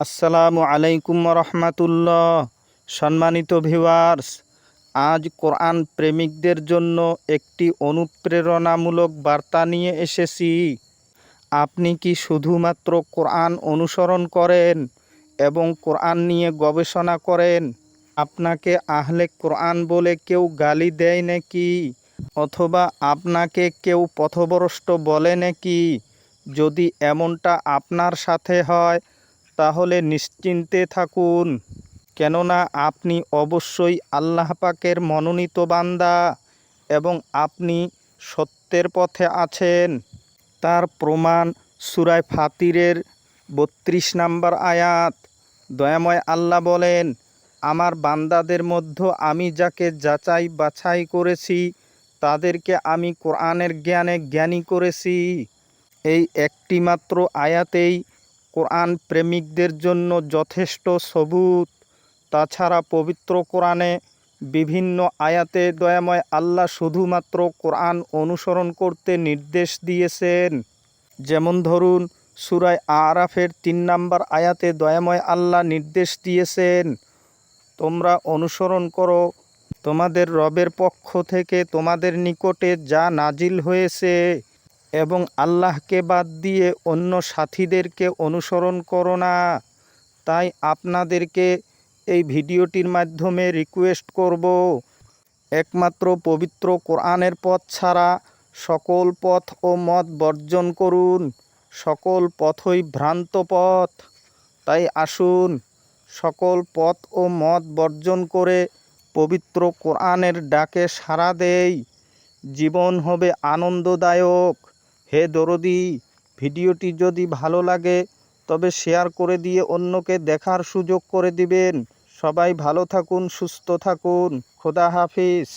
আসসালামু আলাইকুম রহমাতুল্লাহ। সম্মানিত ভিউয়ার্স, আজ কোরআন প্রেমিকদের জন্য একটি অনুপ্রেরণামূলক বার্তা নিয়ে এসেছি। আপনি কি শুধুমাত্র কোরআন অনুসরণ করেন এবং কোরআন নিয়ে গবেষণা করেন? আপনাকে আহলে কোরআন বলে কেউ গালি দেয় নাকি? অথবা আপনাকে কেউ পথভ্রষ্ট বলে নাকি? যদি এমনটা আপনার সাথে হয় তাহলে নিশ্চিন্তে থাকুন, কেননা আপনি অবশ্যই আল্লাহ পাকের মনোনীত বান্দা এবং আপনি সত্যের পথে আছেন। তার প্রমাণ সূরা ফাতিরের ৩২ নম্বর আয়াত। দয়াময় আল্লাহ বলেন, আমার বান্দাদের মধ্যে আমি যাকে যাচাই বাছাই করেছি তাদেরকে আমি কোরআনের জ্ঞানে জ্ঞানী করেছি। এই একটিমাত্র আয়াতেই কোরআন প্রেমিকদের জন্য যথেষ্ট সবুত। তাছাড়া পবিত্র কোরআনে বিভিন্ন আয়াতে দয়াময় আল্লাহ শুধুমাত্র কোরআন অনুসরণ করতে নির্দেশ দিয়েছেন। যেমন ধরুন, সূরা আরাফের ৩ নম্বর আয়াতে দয়াময় আল্লাহ নির্দেশ দিয়েছেন, তোমরা অনুসরণ করো তোমাদের রবের পক্ষ থেকে তোমাদের নিকটে যা নাজিল হয়েছে এবং আল্লাহকে বাদ দিয়ে অন্য সাথীদেরকে অনুসরণ করো না। তাই আপনাদেরকে এই ভিডিওটির মাধ্যমে রিকোয়েস্ট করব, একমাত্র পবিত্র কোরআনের পথ ছাড়া সকল পথ ও মত বর্জন করুন। সকল পথই ভ্রান্ত পথ। তাই আসুন সকল পথ ও মত বর্জন করে পবিত্র কোরআনের ডাকে সাড়া দেই। জীবন হবে আনন্দদায়ক। হে দরদি, ভিডিওটি যদি ভালো লাগে তবে শেয়ার করে দিয়ে অন্যকে দেখার সুযোগ করে দিবেন। সবাই ভালো থাকুন, সুস্থ থাকুন। খোদা হাফিজ।